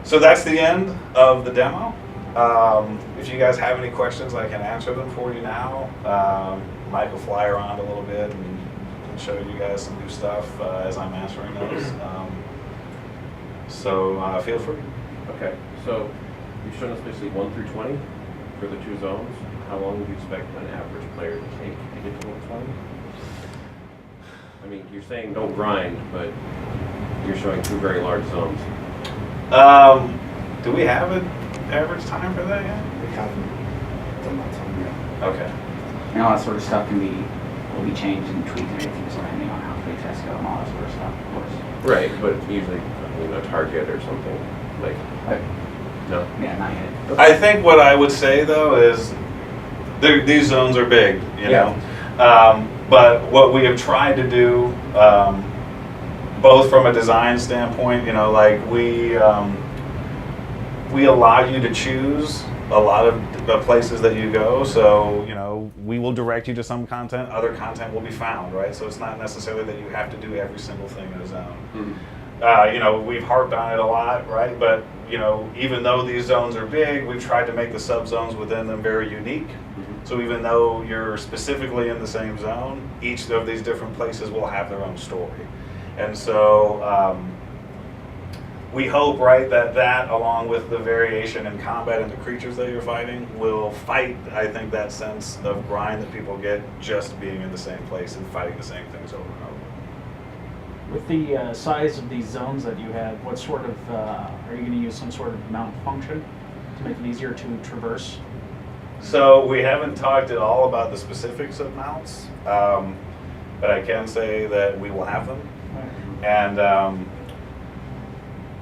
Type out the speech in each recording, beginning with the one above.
So that's the end of the demo. If you guys have any questions, I can answer them for you now. Mike will fly around a little bit and show you guys some new stuff as I'm answering those. So feel free. Okay, so you've shown us basically 1 through 20 for the 2 zones. How long would you expect an average player to take to get to 120? I mean, you're saying don't grind, but you're showing 2 very large zones. Do we have an average time for that yet? We haven't done that time yet. Okay. And all that sort of stuff will be changed and tweaked and everything, so depending on how play tests go and all that sort of stuff, of course. Right, but usually, a target or something like. No. Yeah, not yet. I think what I would say though is these zones are big, you know. But what we have tried to do, both from a design standpoint, like we allow you to choose a lot of the places that you go. So, we will direct you to some content, other content will be found, right? So it's not necessarily that you have to do every single thing in a zone. Mm-hmm. We've harped on it a lot, right? But, even though these zones are big, we've tried to make the subzones within them very unique. Mm-hmm. So even though you're specifically in the same zone, each of these different places will have their own story. And so we hope, right, that along with the variation in combat and the creatures that you're fighting will fight, I think, that sense of grind that people get just being in the same place and fighting the same things over and over. With the size of these zones that you have, what sort of, are you going to use some sort of mount function to make it easier to traverse? So we haven't talked at all about the specifics of mounts, but I can say that we will have them.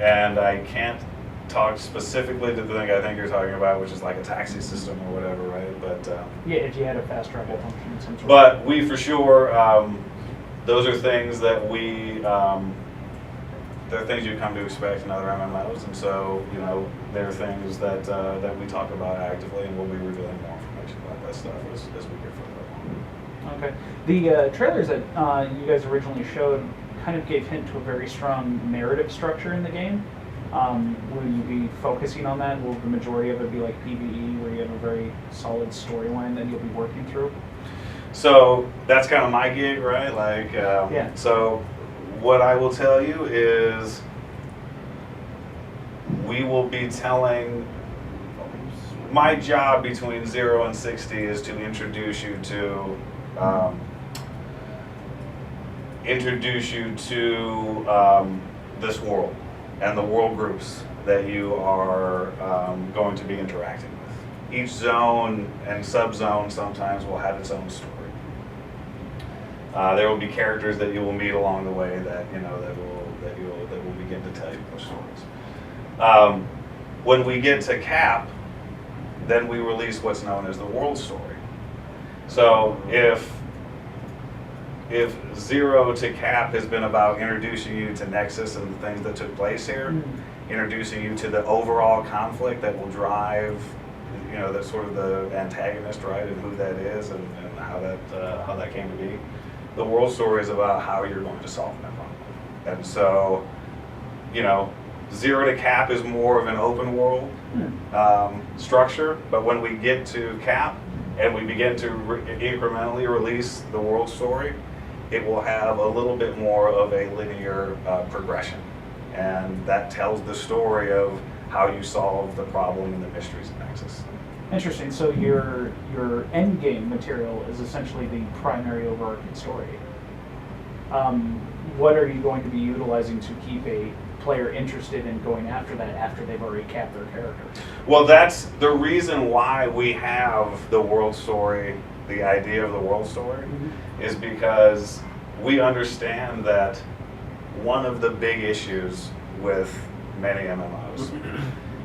And I can't talk specifically to the thing I think you're talking about, which is like a taxi system or whatever, right? But yeah, if you had a fast travel function, some sort. But we for sure, those are things that they're things you come to expect in other MMOs, and so they're things that that we talk about actively, and we'll be revealing more information about that stuff as we get further along. Okay. The trailers that you guys originally showed kind of gave hint to a very strong narrative structure in the game. Will you be focusing on that? Will the majority of it be like PvE, where you have a very solid storyline that you'll be working through? So that's kind of my gig, right? Like, yeah. So what I will tell you is we will be telling. My job between 0 and 60 is to introduce you to this world and the world groups that you are going to be interacting with. Each zone and subzone sometimes will have its own story. There will be characters that you will meet along the way that that will begin to tell you those stories. When we get to Cap, then we release what's known as the world story. So if 0 to Cap has been about introducing you to Nexus and the things that took place here, introducing you to the overall conflict that will drive, the sort of the antagonist, right, and who that is and how that came to be. The world story is about how you're going to solve that problem. And so, 0 to Cap is more of an open world structure, but when we get to Cap and we begin to incrementally release the world story, it will have a little bit more of a linear progression. And that tells the story of how you solve the problem and the mysteries of Nexus. Interesting. So your Endgame material is essentially the primary overarching story. What are you going to be utilizing to keep a player interested in going after that after they've already capped their character? Well, that's the reason why we have the world story, the idea of the world story, is because we understand that one of the big issues with many MMOs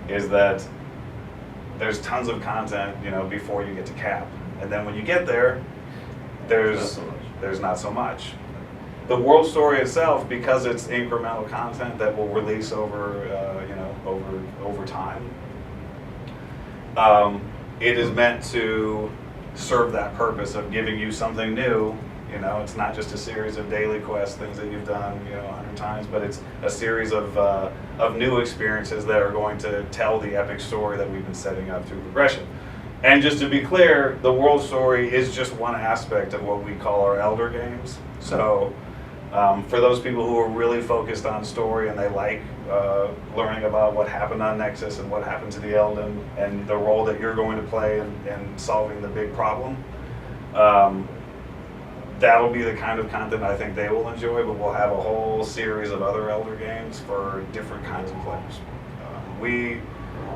is that there's tons of content, before you get to Cap, and then when you get there, there's not so much. The world story itself, because it's incremental content that will release over time, it is meant to serve that purpose of giving you something new You know, it's not just a series of daily quests, things that you've done, you know, 100 times, but it's a series of new experiences that are going to tell the epic story that we've been setting up through progression. And just to be clear, the world story is just one aspect of what we call our Elder games. So for those people who are really focused on story and they like learning about what happened on Nexus and what happened to the Elden and the role that you're going to play in solving the big problem, that'll be the kind of content I think they will enjoy, but we'll have a whole series of other Elder games for different kinds of players. We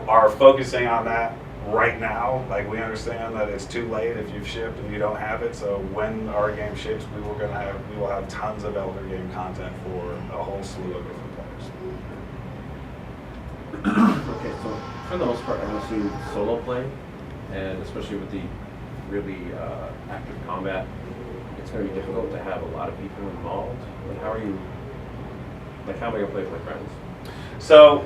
are focusing on that right now. Like, we understand that it's too late if you've shipped and you don't have it, so when our game ships, we will have tons of Elder game content for a whole slew of different players. Okay, so for the most part, I'm assuming solo play, and especially with the really active combat, it's going to be difficult to have a lot of people involved. But how am I going to play with my friends? So,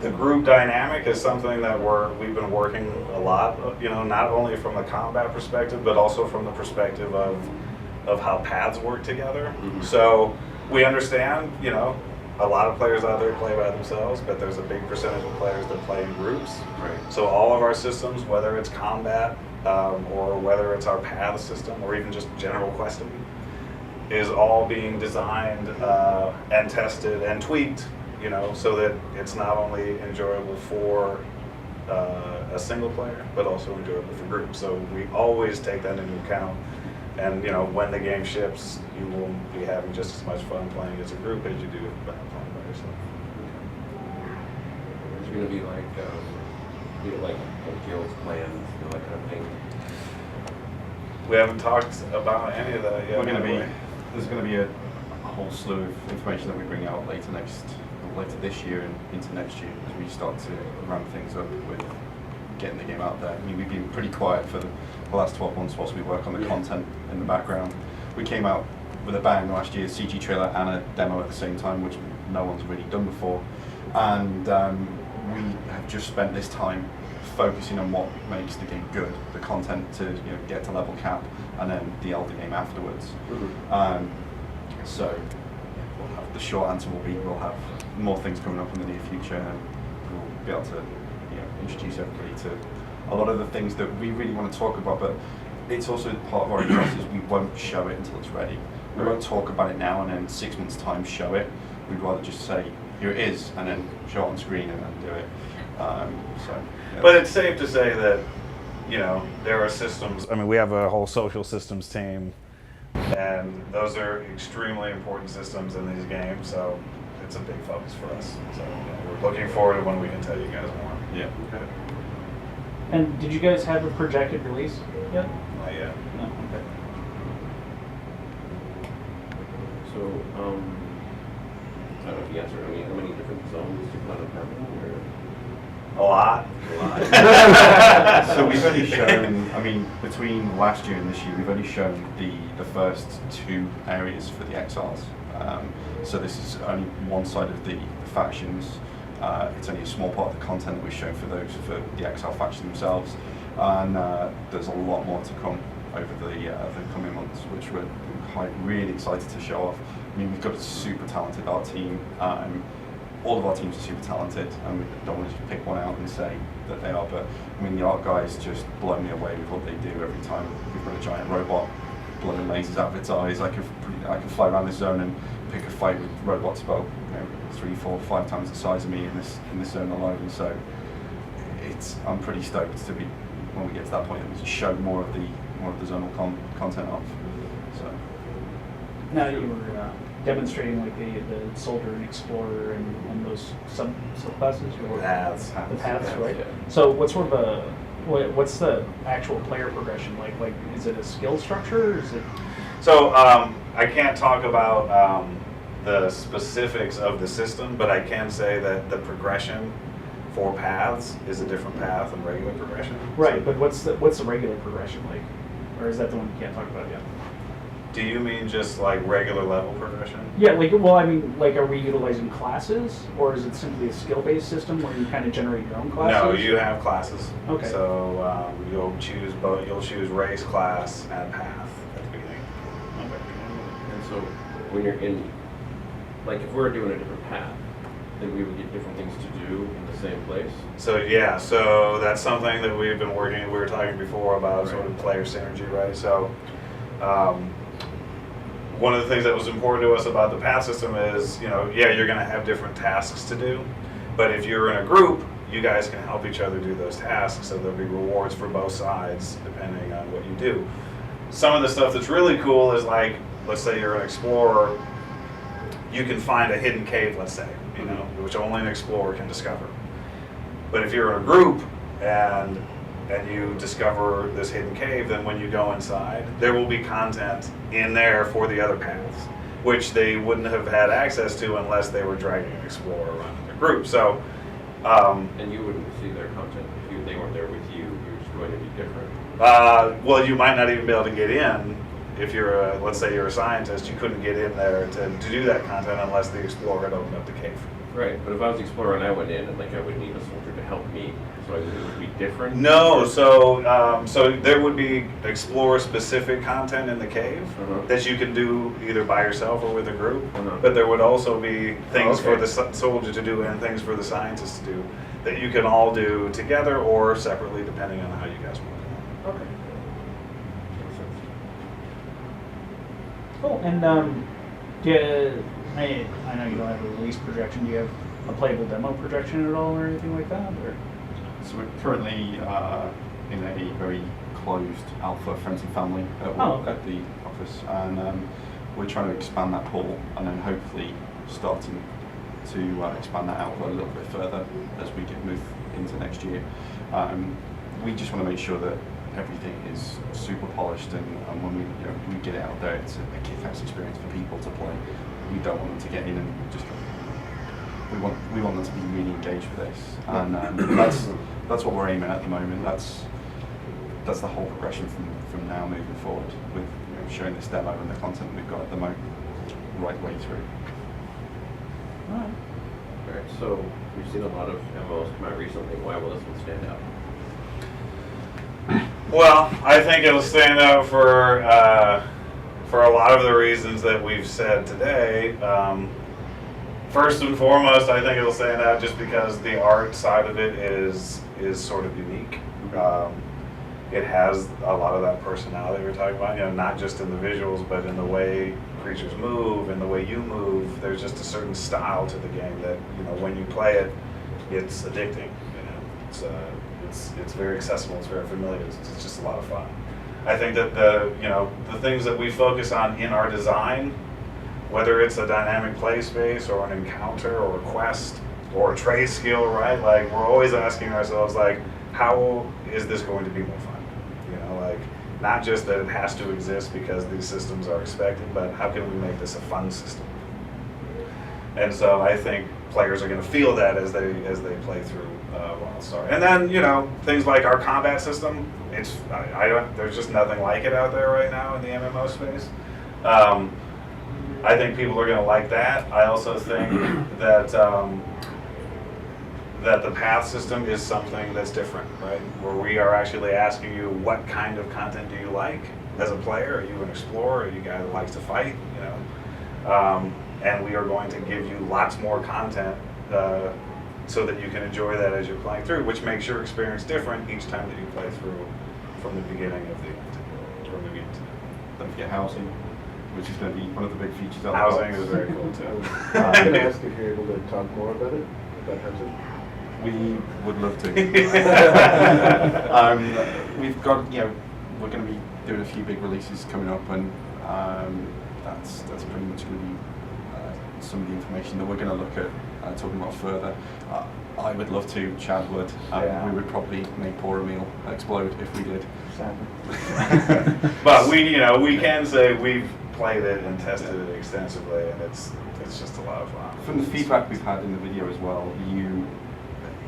the group dynamic is something that we've been working a lot, you know, not only from the combat perspective, but also from the perspective of how paths work together. Mm-hmm. So we understand, you know, a lot of players out there play by themselves, but there's a big percentage of players that play in groups. Right. So all of our systems, whether it's combat or whether it's our path system or even just general questing, is all being designed and tested and tweaked, you know, so that it's not only enjoyable for a single player, but also enjoyable for groups. So we always take that into account. And, you know, when the game ships, you will be having just as much fun playing as a group as you do playing by yourself. It's going to be like, like guilds, clans, you know, that kind of thing. We haven't talked about any of that yet. There's going to be a whole slew of information that we bring out later this year and into next year as we start to ramp things up with getting the game out there. I mean, we've been pretty quiet for the last 12 months whilst we work on the content in the background. We came out with a bang last year, CG trailer and a demo at the same time, which no one's really done before. And we have just spent this time focusing on what makes the game good, the content to get to level cap, and then the Elder game afterwards. Mm-hmm. So the short answer will be we'll have more things coming up in the near future, and we'll be able to introduce everybody to a lot of the things that we really want to talk about, but it's also part of our ethos is we won't show it until it's ready. We won't talk about it now and then 6 months' time show it. We'd rather just say, here it is, and then show it on screen and then do it. But it's safe to say that, you know, there are systems. I mean, we have a whole social systems team, and those are extremely important systems in these games, so it's a big focus for us. So we're looking forward to when we can tell you guys more. Yeah. Okay. And did you guys have a projected release yet? Not yet. No. Okay. So, I don't know if you answered, I mean, how many different zones do you plan on having? A lot. So we've only shown, I mean, between last year and this year, we've only shown the first 2 areas for the exiles. So this is only one side of the factions. It's only a small part of the content that we've shown for the exile faction themselves. And there's a lot more to come over the coming months, which we're really excited to show off. I mean, we've got a super talented art team. All of our teams are super talented, and we don't want to just pick one out and say that they are, but I mean, the art guys just blow me away with what they do every time. We've got a giant robot blowing lasers out of its eyes. I can fly around this zone and pick a fight with robots about 3, 4, 5 times the size of me in this zone alone. So I'm pretty stoked to be when we get to that point that we can show more of the zonal content off. So Now that you were demonstrating like the soldier and explorer and those subclasses, or Paths. the paths, right? Yeah. So what's the actual player progression like? Like, is it a skill structure? Or is it? So I can't talk about the specifics of the system, but I can say that the progression for paths is a different path than regular progression. Right, but what's the regular progression like? Or is that the one you can't talk about yet? Do you mean just like regular level progression? Yeah, like, well, I mean, like, are we utilizing classes, or is it simply a skill-based system where you kind of generate your own classes? No, you have classes. Okay. So you'll choose race, class, and path. when you're in, like if we're doing a different path, then we would get different things to do in the same place. So yeah, so that's something that we've been working. We were talking before about sort of Right. player synergy, right? So one of the things that was important to us about the path system is, you know, yeah, you're going to have different tasks to do, but if you're in a group, you guys can help each other do those tasks. So there'll be rewards for both sides depending on what you do. Some of the stuff that's really cool is like, let's say you're an explorer, you can find a hidden cave, let's say, you know, which only an explorer can discover. But if you're in a group and you discover this hidden cave, then when you go inside, there will be content in there for the other paths, which they wouldn't have had access to unless they were dragging an explorer around in their group. So, And you wouldn't see their content if they weren't there with you. You're just going to be different. well, you might not even be able to get in. If you're, let's say you're a scientist, you couldn't get in there to do that content unless the explorer had opened up the cave. Right, but if I was explorer and I went in and like I would need a soldier to help me, so it would be different. No, so there would be explorer-specific content in the cave Uh-huh. that you can do either by yourself or with a group. Uh-huh. But there would also be things for Okay. the soldier to do and things for the scientist to do that you can all do together or separately, depending on how you guys want to. Okay. Makes sense. Cool. And do you, I know you don't have a release projection. Do you have a playable demo projection at all or anything like that? Or? So we're currently in a very closed alpha friends and family at work, Oh, okay. at the office, and we're trying to expand that pool and then hopefully starting to expand that out a little bit further as we get move into next year. We just want to make sure that everything is super polished, and when we get it out there, it's a kick-ass experience for people to play. We don't want them to get in and just. We want them to be really engaged with this, and that's what we're aiming at the moment. That's the whole progression from now moving forward with showing this demo and the content we've got at the moment right way through. Alright. Alright, so we've seen a lot of MMOs come out recently. Why will this one stand out? Well, I think it'll stand out for a lot of the reasons that we've said today. First and foremost, I think it'll stand out just because the art side of it is sort of unique. It has a lot of that personality we were talking about, not just in the visuals, but in the way creatures move and the way you move. There's just a certain style to the game that, when you play it, it's addicting. It's very accessible, it's very familiar, it's just a lot of fun. I think that the things that we focus on in our design, whether it's a dynamic play space or an encounter or a quest or a trade skill, right? Like, we're always asking ourselves, like, how is this going to be more fun? Not just that it has to exist because these systems are expected, but how can we make this a fun system? And so I think players are going to feel that as they play through WildStar. And then, things like our combat system, there's just nothing like it out there right now in the MMO space. I think people are going to like that. I also think that that the path system is something that's different, right? Where we are actually asking you, what kind of content do you like as a player? Are you an explorer? Are you a guy that likes to fight? And we are going to give you lots more content so that you can enjoy that as you're playing through, which makes your experience different each time that you play through from the beginning of the from the beginning to the end. Don't forget housing, which is going to be one of the big features of the Housing box. is very cool too. I was going to ask if you're able to talk more about it, about housing. We would love to. We've got, we're going to be doing a few big releases coming up, and that's pretty much going to be some of the information that we're going to look at talking about further. I would love to, Chad would. Yeah. We would probably make Boromir explode if we did. But we can say we've played it and tested it extensively, and it's just a lot of fun. From the feedback we've had in the video as well,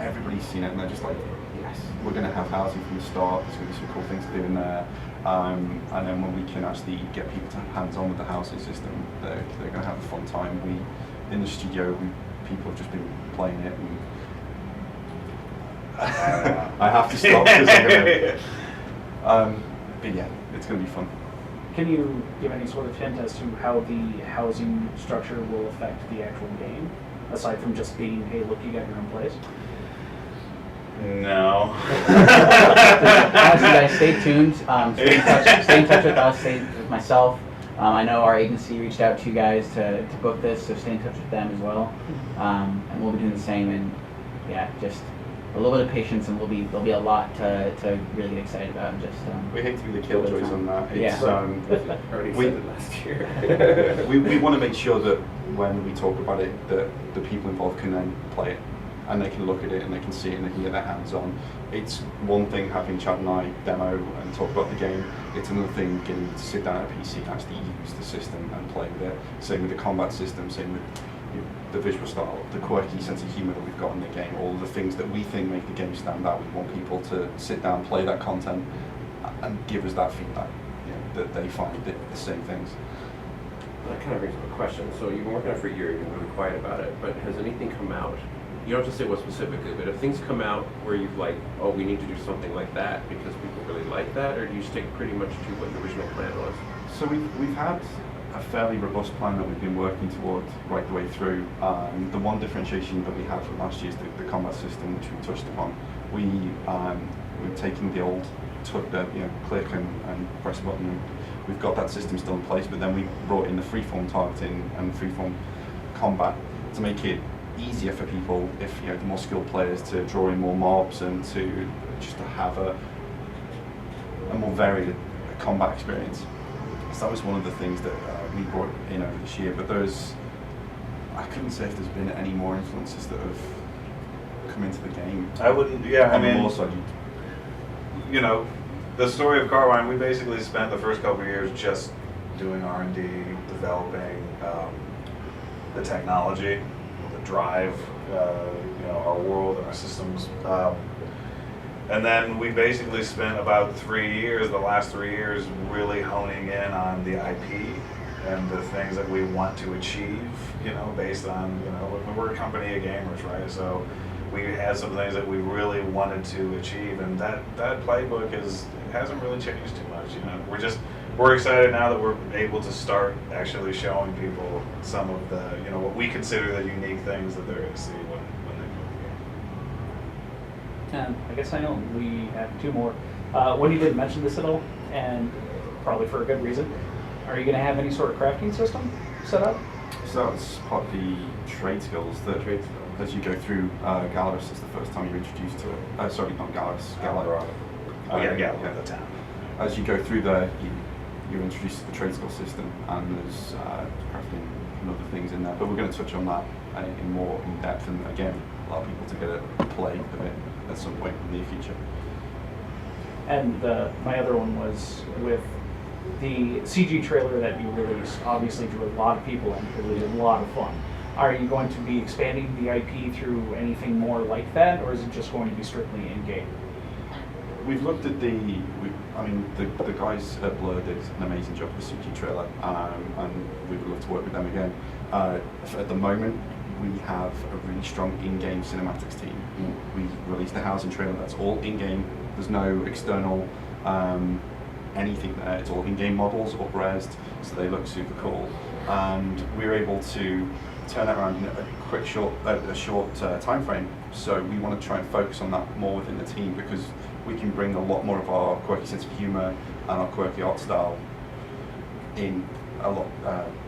everybody's seen it and they're just like, yes, we're going to have housing from the start. There's going to be some cool things to do in there. And then when we can actually get people to hands-on with the housing system, they're going to have a fun time. In the studio, people have just been playing it, and I have to stop because I'm going to. But yeah, it's going to be fun. can you give any sort of hint as to how the housing structure will affect the actual game, aside from just being, hey, look, you got your own place? No. Honestly, guys, stay tuned. Stay in touch with us, stay with myself. I know our agency reached out to you guys to book this, so stay in touch with them as well. And we'll be doing the same. And yeah, just a little bit of patience, and there'll be a lot to really get excited about. And just We hate to be the killjoys on that. It's, Yeah. Already we- said it last year. we want to make sure that when we talk about it, that the people involved can then play it, and they can look at it, and they can see it, and they can get their hands on. It's one thing having Chad and I demo and talk about the game. It's another thing getting you to sit down at a PC and actually use the system and play with it. Same with the combat system, same with the visual style, the quirky sense of humour that we've got in the game, all of the things that we think make the game stand out. We want people to sit down, play that content, and give us that feedback, that they find the same things. That kind of brings up a question. So you've been working on it for a year, you've been really quiet about it, but has anything come out? You don't have to say what specifically, but if things come out where you've like, oh, we need to do something like that because people really like that, or do you stick pretty much to what the original plan was? So we've had a fairly robust plan that we've been working towards right the way through. The one differentiation that we had from last year is the combat system, which we touched upon. We've taken the old click and press a button. We've got that system still in place, but then we brought in the freeform targeting and freeform combat to make it easier for people, if the more skilled players, to draw in more mobs and to just to have a more varied combat experience. So that was one of the things that we brought in over this year. But I couldn't say if there's been any more influences that have come into the game. I wouldn't. Yeah, I On the mean, more side, the story of Carmine, we basically spent the first couple of years just doing R&D, developing the technology, the drive, our world and our systems. And then we basically spent about 3 years, the last 3 years, really honing in on the IP and the things that we want to achieve, based on, we're a company of gamers, right? So we had some things that we really wanted to achieve, and that playbook hasn't really changed too much. We're excited now that we're able to start actually showing people some of the, what we consider the unique things that they're going to see when they play the game. And I guess I know we have two more. Wendy didn't mention this at all, and probably for a good reason. Are you going to have any sort of crafting system set up? So that's part of the trade skills that as you go through Galaris, is the first time you're introduced to it. Sorry, not Galaris, Geldard. Yeah, the town. As you go through there, you're introduced to the trade skill system, and there's crafting and other things in there. But we're going to touch on that in more in depth, and again, allow people to get a play of it at some point in the near future. And my other one was with the CG trailer that you released. Obviously drew a lot of people in because it was a lot of fun. Are you going to be expanding the IP through anything more like that, or is it just going to be strictly in-game? We've looked at the guys at Blur did an amazing job with the CG trailer, and we would love to work with them again. At the moment, we have a really strong in-game cinematics team. We released the housing trailer, that's all in-game. There's no external anything there. It's all in-game models, up-resed, so they look super cool. And we're able to turn that around in a short time frame. So we want to try and focus on that more within the team, because we can bring a lot more of our quirky sense of humor and our quirky art style in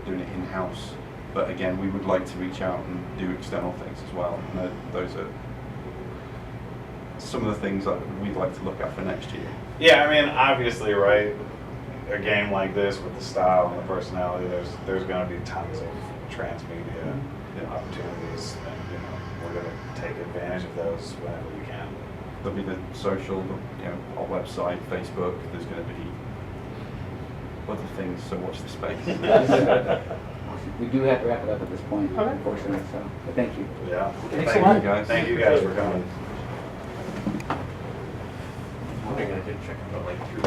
doing it in-house. But again, we would like to reach out and do external things as well. And those are some of the things that we'd like to look at for next year. Yeah, I mean, obviously, right, a game like this with the style and the personality, there's going to be tons of transmedia opportunities, and we're going to take advantage of those whenever we can. There'll be the social, our website, Facebook. There's going to be other things, so watch the space. We do have to wrap it up at this point, Okay. unfortunately. So, but thank you. Yeah. Thanks a lot. guys. Thank you guys for coming. I think I did check about like 2